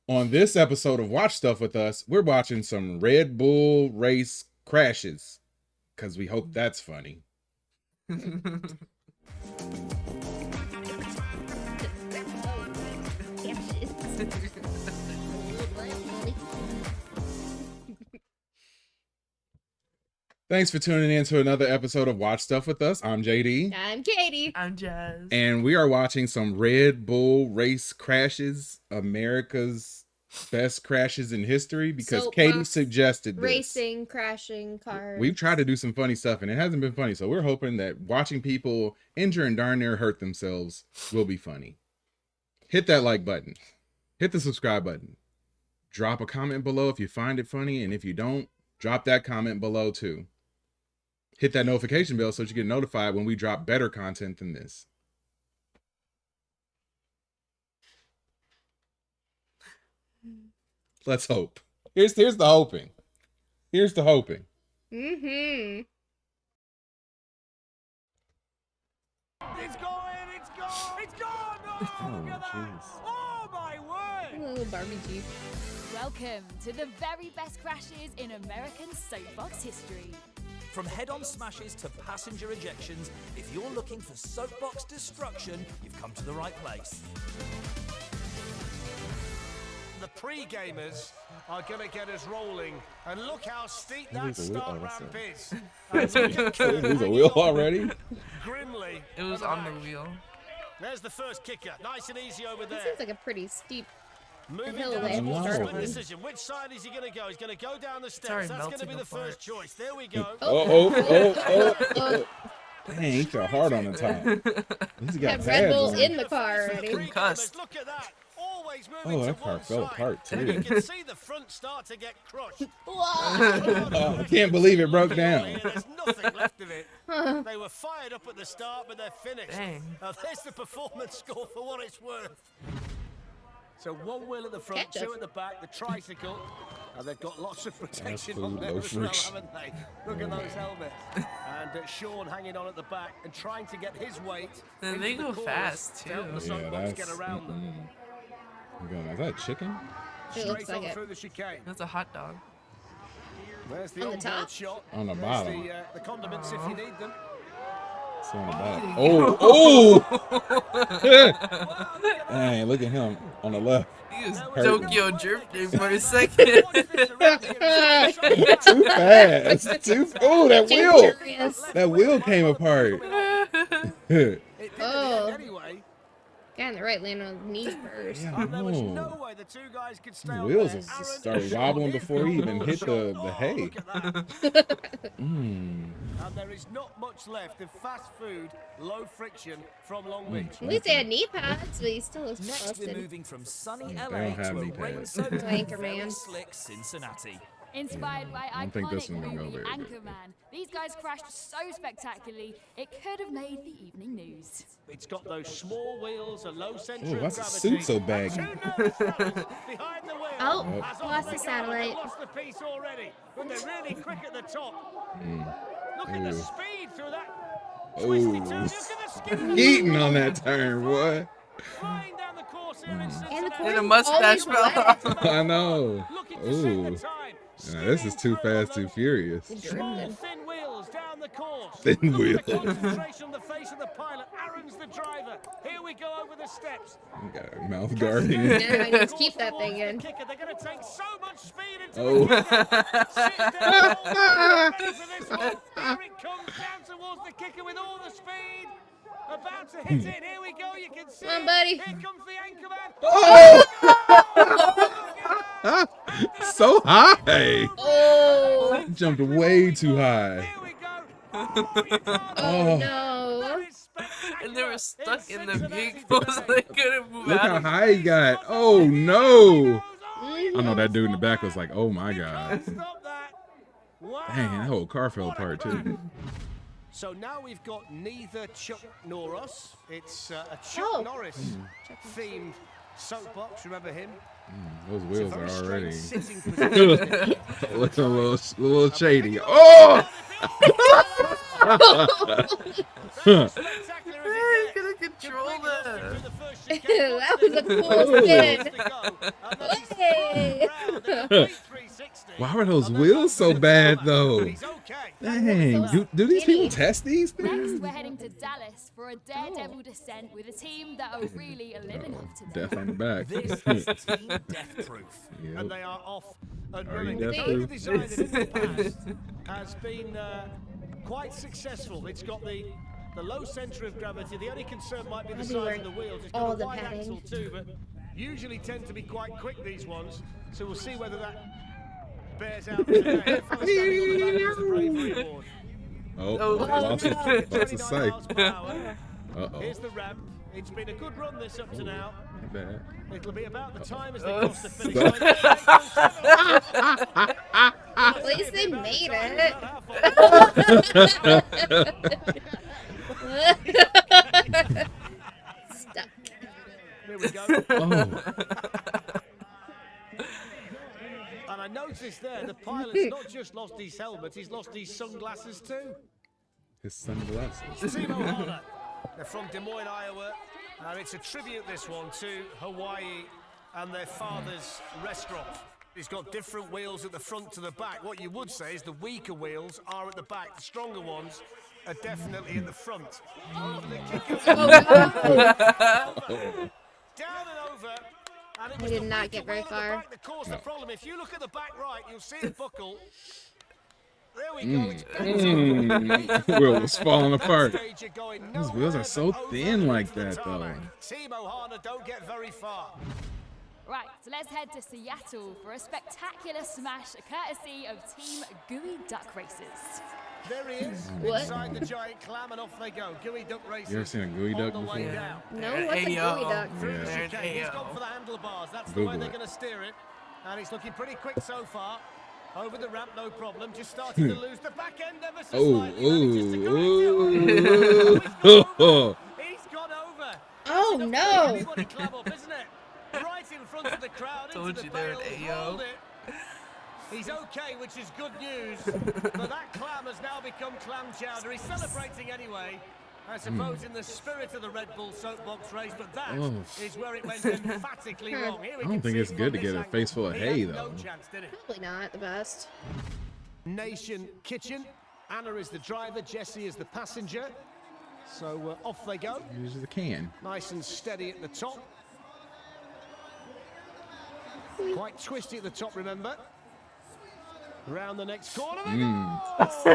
On this episode of Watch Stuff with Us, we're watching some Red Bull race crashes because we hope that's funny. Thanks for tuning in to another episode of Watch Stuff with Us. I'm JD. I'm Katie. I'm Jazz. And we are watching some Red Bull race crashes, America's best crashes in history, because Katie suggested this. Racing, crashing cars. We've tried to do some funny stuff and it hasn't been funny. So we're hoping that watching people injure and darn near hurt themselves will be funny. Hit that like button. Hit the subscribe button. Drop a comment below if you find it funny. And if you don't, drop that comment below too. Hit that notification bell so that you get notified when we drop better content than this. Let's hope. Here's the hoping. Here's the hoping. Mm-hmm. It's going! It's gone! It's gone! Oh, look at that! Oh my word! Little Barbie Jeep. Welcome to the very best crashes in American soapbox history. From head-on smashes to passenger ejections, if you're looking for soapbox destruction, you've come to the right place. The pre-gamers are going to get us rolling, and look how steep that start ramp is. There's a wheel already? Grimly. It was on the wheel. There's the first kicker. Nice and easy over there. This seems like a pretty steep. Moving hill down they the have to split start on. decision. Which side is he going to go? He's going to go down the steps. already That's going to be melting the apart. first choice. There we go. Oh. Dang, he fell hard on the top. He's got Had Red Bull pads in on. the car For the already. pre-gamers, Concussed. Look at that. Always moving Oh, to that car one fell side. apart And you too. can see the front start to get crushed. Whoa. I can't believe it broke down. There's nothing left of it. They were fired up at the start, but they're finished. Dang. There's the performance score for what it's worth. So one wheel at the front, Ketchup. two at the back, the tricycle. And they've got lots of protection food, on there no as well, friction. haven't they? Look at those helmets. And Sean hanging on at the back and trying to get his weight. And into they the go corners fast, to help too. the Yeah, soapbox that's. get around them. Is that chicken? It looks Straight like on it. through the chicane. That's a hot dog. There's the On the onboard top? shot. On the There's bottom. the condiments if you need them. It's on the bottom. Oh! Dang, look at him on the left. He was Hurt. Tokyo drifting for a second. Too fast. Oh, that Too wheel. curious. That wheel came apart. Oh. Anyway, Got in the right lane on the knee first. Yeah, and there was no. no way the two guys could stay The on wheels there. just Aaron started and Sean wobbling in before for he a even little hit the shot. Oh, hay. look at that. Mm. And there is not much left of fast food, low friction from Long Beach. At least they had knee pads, but he still looks Next, we're busted. moving from sunny They LA don't have to a knee pads. rain-soaked and Anchorman. very slick Cincinnati. Inspired by I don't think this iconic one will go movie very good. Anchorman, these guys crashed so spectacularly it could have made the evening news. It's got those small wheels, a low center Oh, of why's the gravity. suit so baggy? Two nervous fellas behind the wheel. Oh, As off lost they the go, satellite. they've lost the piece already, but they're really quick at the top. Look at Ooh. the speed through that Oh. twisty turn. Look at the skin. Eating on that turn, boy. Flying down the course here in And the Cincinnati. course And a is mustache always fell wet. off. I know. Looking to set Ooh. the time. Nah, this is too fast, too furious. Small, Drifting. thin wheels down the course. Thin Look wheels. at the concentration on the face of the pilot. Aaron's the driver. Here we go over the steps. Got a mouth guard in. Yeah, I need to keep that thing in. They're going to take so much speed into Oh. the kicker. Sit down, hold, ready for this one. Here it comes down towards the kicker with all the speed. About to hit it. Here we go. You can see Come on, it. buddy. Here comes the Anchorman. Oh! So high. Oh. Jumped way too high. Here we go. Oh no. That is spectacular. And they were stuck in the Cincinnati vehicle, so today. they couldn't move Look out how of high he got. Oh no. I know that dude in the back was like, oh my god. Stop that. Wow. Dang, that whole car fell apart too. So now we've got neither Chuck nor us. It's a Chuck Oh. Norris themed soapbox. Remember him? Those It's a wheels very are strange already sitting position. looking a little shady. Oh! Spectacular as it How are you gets. gonna control Completely lost it that? through the first chicane. That was a cool spin. Hey. Why are those wheels so bad though? Dang, do these people test these Next, things? we're heading to Dallas for a daredevil descent with a team that are really living up to them. Death on the back. This is Team Death Proof. Yep. And they are off and Are you running. deaf The proof? design in the past has been quite successful. It's got the low centre of gravity. The only concern might be the I'll be size wearing of the wheels. It's all got a the wide padding. axle too, but usually tend to be quite quick, these ones. So we'll see whether that bears out today. The fella standing on the back is the bravery award. Oh, Oh. lost his 29 sight. miles per hour. Uh-oh. Here's the ramp. It's been a good run this up to now. Not bad. It'll be about the time as they Oh. cross the finish line. At least they made it. Stuck. Here we go. Oh, And I noticed there, the pilot's not just lost his helmet, he's lost his sunglasses too. his sunglasses. Timo Harder. They're from Des Moines, Iowa. And it's a tribute, this one, to Hawaii and their father's restaurant. He's got different wheels at the front to the back. What you would say is the weaker wheels are at the back. The stronger ones are definitely at the front. Over the kicker. Down and over. And it He was did the not weaker get very wheel at the far. back that caused the problem. If you look at the back right, you'll see it buckle. There we go. It's Wheel was falling apart. Stage, you're going Those wheels are nowhere so but over thin like into the that, though. tarmac. Timo Harder don't get very far. Right, so let's head to Seattle for a spectacular smash courtesy of Team Gooey Duck Races. There he is, What? inside the giant clam, and off they go. Gooey Duck Racing. You ever seen a gooey duck on the way before? down. No, what's a gooey duck? Through Yeah. the They're an chicane. He's AO. gone for the handlebars. That's the way Google they're it. going to steer it. And he's looking pretty quick so far. Over the ramp, no problem. Just starting to lose the back end ever so Oh, slightly. Manages to go into it. oh. He's gone over. Oh, Enough to no. make anybody clam up, isn't it? Right in front of the crowd. Told into you the they're an bales, AO. rolled it. He's okay, which is good news. But that clam has now become clam chowder. He's celebrating anyway. I suppose in the spirit of the Red Bull soapbox race, but that is where it went emphatically wrong. Here we I don't can think see it's from good to this get a angle, face full of he hay, had though. No chance, did it? Probably not the best. Nation Kitchen. Anna is the driver, Jesse is the passenger. So off they go. Use the can. Nice and steady at the top. Quite twisty at the top, remember. Around the next corner they go! So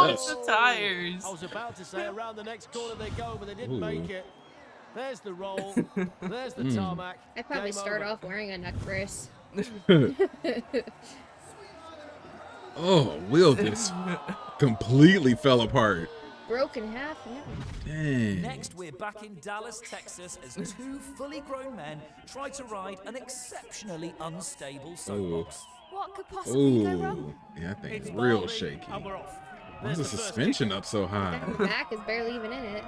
it's the tires. I was about to say around the next corner they go, but they didn't Ooh. make it. There's the roll. There's the tarmac. I'd probably Game start over. off wearing a neck brace. Oh, wheel just completely fell apart. Broke in half. Yeah. Dang. Next, we're back in Dallas, Texas, as two fully grown men try to ride an exceptionally unstable soapbox. What could possibly go Oh, wrong? yeah, that thing It's is real bowling, shaky. and we're off. Why is There's the the first suspension up so high? That back is barely even in it.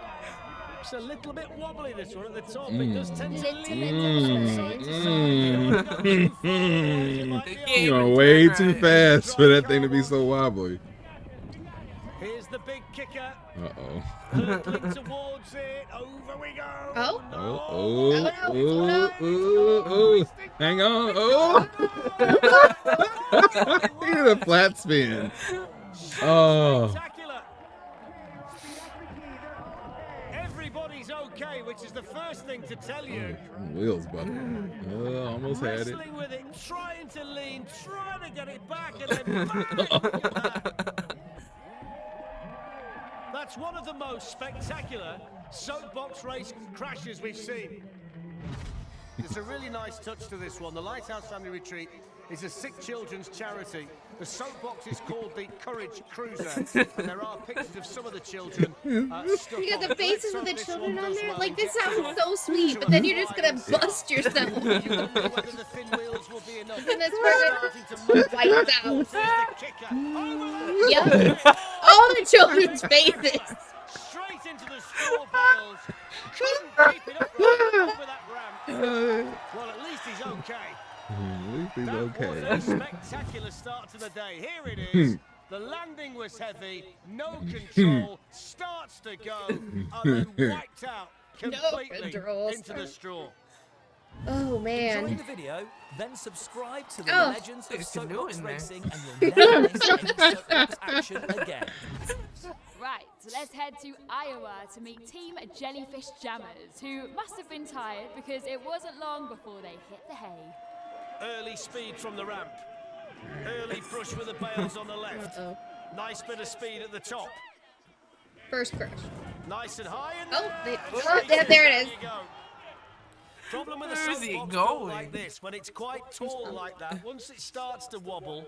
It's a little bit wobbly, this one at the top. It does tend to Little lean bit from side to side. You don't wanna go too far there, you might be You're You're able going to way Right. too fast for that thing to be so wobbly. Here's the big kicker. Uh-oh. Hurtling towards it. Over we go. Oh. No. Oh, Oh, oh, no. oh, oh. Hang on. Oh. Look at the flat spin. Oh. Spectacular. Everybody's okay, which is the first thing to tell you. Wheels buckle. Oh, almost had it. Wrestling with it, trying to lean, trying to get it back, and then back. Look at that. That's one of the most spectacular soapbox race crashes we've seen. There's a really nice touch to this one. The Lighthouse Family Retreat is a sick children's charity. The soapbox is called the Courage Cruiser, and there are pictures of some of the children stuck You got on the it. faces Let's of the hope this children one on does there. well Like, and this gets sounds so sweet, to but a then you're just gonna miles. bust yourself. You wonder whether the thin wheels will be enough. And that's Starting to where move. it wipes out. There's the kicker. Over Yep. All the children's faces. straight into the straw bales. Couldn't keep it up over that ramp. Well, at least he's okay. At least he's That was okay. a spectacular start to the day. Here it is. The landing was heavy, no control, starts to go, and then wiped out completely controls. into the straw. Oh Enjoying man. the video? Then subscribe to the Oh. Legends of There's a canoe Soapbox in there. Racing and you'll never miss any Soapbox action again. Right, let's head to Iowa to meet Team Jellyfish Jammers, who must have been tired because it wasn't long before they hit the hay. Early speed from the ramp. Early brush with the bales on the left. Uh-oh. Nice bit of speed at the top. First crush. Nice and high. And Oh, there it is. you go. Problem with a Where is he soapbox built going? like this, when it's quite tall like that, once it starts to wobble,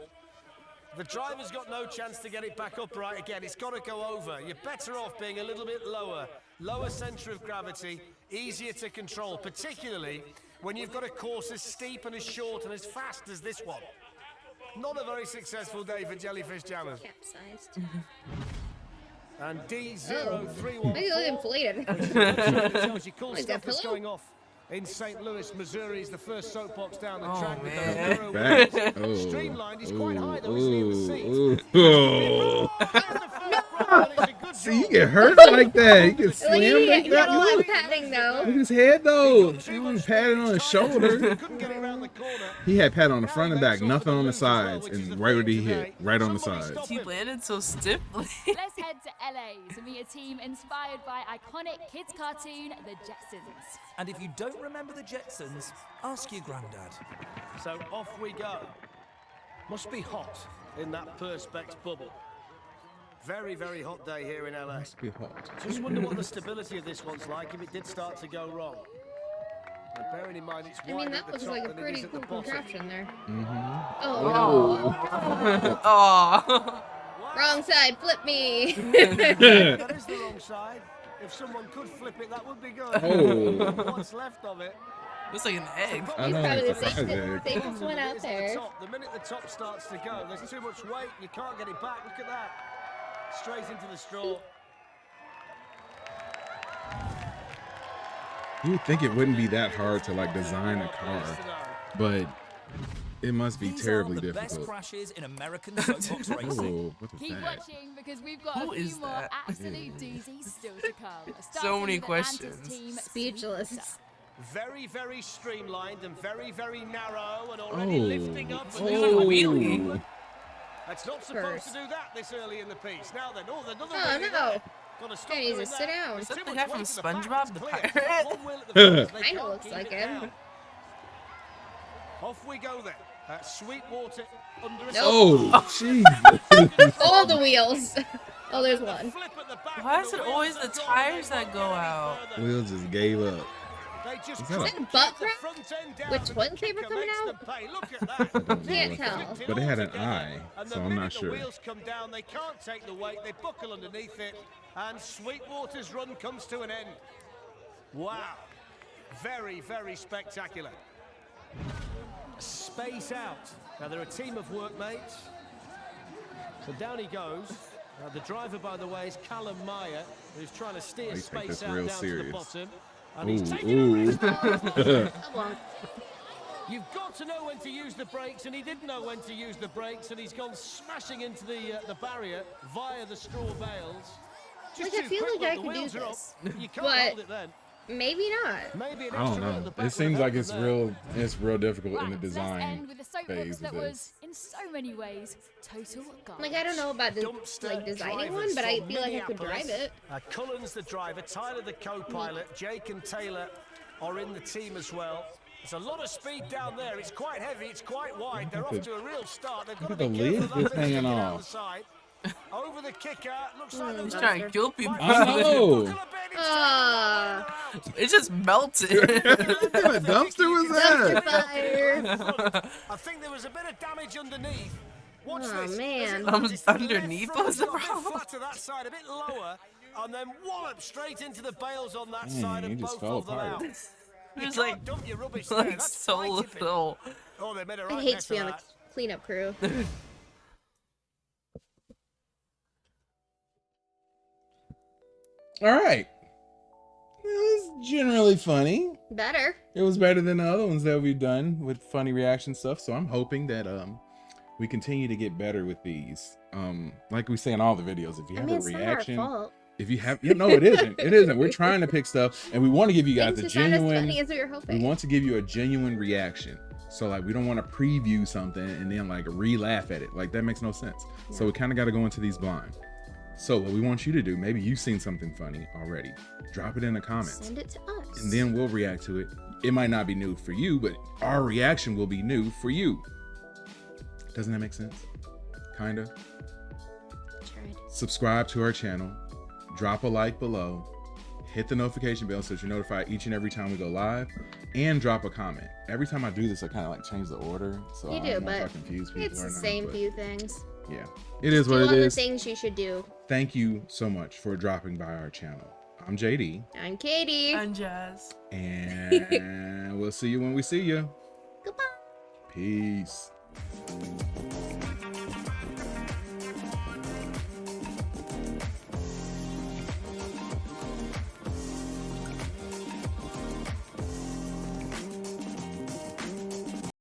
the driver's got no chance to get it back upright again. It's got to go over. You're better off being a little bit lower. Lower centre of gravity, easier to control, particularly when you've got a course as steep and as short and as fast as this one. Not a very successful day for Jellyfish Jammers. Capsized. And D0314 Maybe look inflated. tells you cool He's stuff got that's pillow. going off in St. Louis, Missouri. Is the first soapbox down the Oh, track with man. those narrow Back. wheels. Oh. Streamlined. He's quite high though, isn't he, in the seat? Oh. Oh, there's the first problem, and it's a good See, you job. get hurt like that. You get Like, slammed you like got a lot that. of padding though. Look at his head though. Too He much was patting on his damage, shoulder. couldn't get it around the corner. He had pat on the front and back, Now nothing on the makes off for sides, which is and the right where thing he today. hit, right on the Somebody sides. stop He him. landed so stiffly. Let's head to LA to meet a team inspired by iconic kids cartoon The Jetsons. And if you don't remember the Jetsons, ask your granddad. So off we go. Must be hot in that Perspex bubble. Very, very hot day here in LA. Must be hot. Just wonder what the stability of this one's like if it did start to go wrong. And bearing in mind it's I mean, wider that at the looks top like a than it pretty is at cool the bottom. contraption there. Mm-hmm. Oh, Aw. no. Wrong side, flip me. That is the wrong side. If someone could flip it, that would be good. Oh. What's left of it? Looks like an egg. I He's know, probably the it's a safest, egg. safest one out It is at there. The, top. The minute the top starts to go, there's too much weight. You can't get it back. Look at that. Straight into the straw. You would think it wouldn't be that hard to like design a car, but it must be These terribly are the best difficult. crashes in American soapbox racing. Oh, what was Keep that? watching because we've got Who a few is more that? absolute doozies still to come. So Starting many with Atlanta's questions. team, Speechless. Sweeter. Very, very streamlined and very, very narrow and already Oh. lifting up. Oh. There's a wheelie. That's not supposed First. to do that this early in the piece. Now then, oh, another Oh, wheelie no. there. Gotta stop Yeah, he needs doing to sit that. down. There's Is that too the much guy from weight at the back, SpongeBob, it's the clear. pirate? One wheel at the front, they Kinda can't looks keep like it him. down. Off we go then. Sweetwater under a Oh, jeez. All the wheels. Oh, there's one. flip at the back Why and is the it wheels always are the gone. tires They that won't go get any out? further. Will just gave up. They just Is that a- couldn't Is that keep butt the crack? front end down With and the toilet paper kicker coming makes out? them pay. Look at that. Can't Nearly tell. flipped it But it had an altogether. eye, And so the I'm minute not sure. The wheels come down, they can't take the weight. They buckle underneath it, and Sweetwater's run comes to an end. Wow. Very, very spectacular. Space out. Now they're a team of workmates. So down he goes. The driver, by the way, is Callum Meyer, who's trying to steer Oh, you take space this out real down to serious. the bottom. And he's Ooh, taking a risk. Come on. You've got to know when to use the brakes, and he didn't know when to use the brakes, and he's gone smashing into the barrier via the straw bales. Just Like, I too feel quick, like I the could do wheels are up. this. You can't But- hold it then. Maybe not. Maybe an I don't extra run at know. the back It seems would like have it's helped there. real difficult in Right, the let's design end with a soapbox phase that of was, this. in so many ways, total garbage. Like, I don't know about the, Dumpster like designing drivers one, but I from feel like I could drive Minneapolis. it. Cullen's the driver, Tyler the co-pilot, Jake and Taylor are in the team as well. There's a lot of speed down there. It's quite heavy, it's quite wide. They're off to a real start. They've got to Look at be the careful lid of that just bit hanging sticking out off. the side. Over the kicker, looks like He's He's they're trying to kill people. I know. Ah. It just melted. What kind of dumpster was Dumpster that? fire. I think there was a bit of damage underneath. Watch Oh, this. man. Underneath was the A bit problem. flat to that side, a bit lower, and then wallop straight into the bales on that Dang, side, he and just both fell of them apart. out. There's You like, can't dump your rubbish there. like That's so fly tipping. little. Oh, they made a I right hate mess to be of on the that. cleanup crew. All right. It was generally funny. Better. It was better than the other ones that we've done with funny reaction stuff. So I'm hoping that we continue to get better with these. Like we say in all the videos, if you I have mean, a it's not our reaction, fault. If you have, it isn't. It isn't. We're trying to pick stuff, and we want to give you guys Things a to sound as genuine. funny as we were hoping. We want to give you a genuine reaction. So like, we don't want to preview something and then like re-laugh at it. Like that makes no sense. So we kind of got to go into these blind. So what we want you to do, maybe you've seen something funny already. Drop it in the comments. Send it to us. And then we'll react to it. It might not be new for you, but our reaction will be new for you. Doesn't that make sense? Kinda. Tried. Subscribe to our channel. Drop a like below. Hit the notification bell so that you're notified each and every time we go live. And drop a comment. Every time I do this, I kind of like change the order. So You I do, don't know if I but confuse people it's or the not, same but few things. yeah, it is what Do it all the is. things you should do. Thank you so much for dropping by our channel. I'm JD, I'm Katie. And Jazz. and we'll see you when we see you. Goodbye. Peace.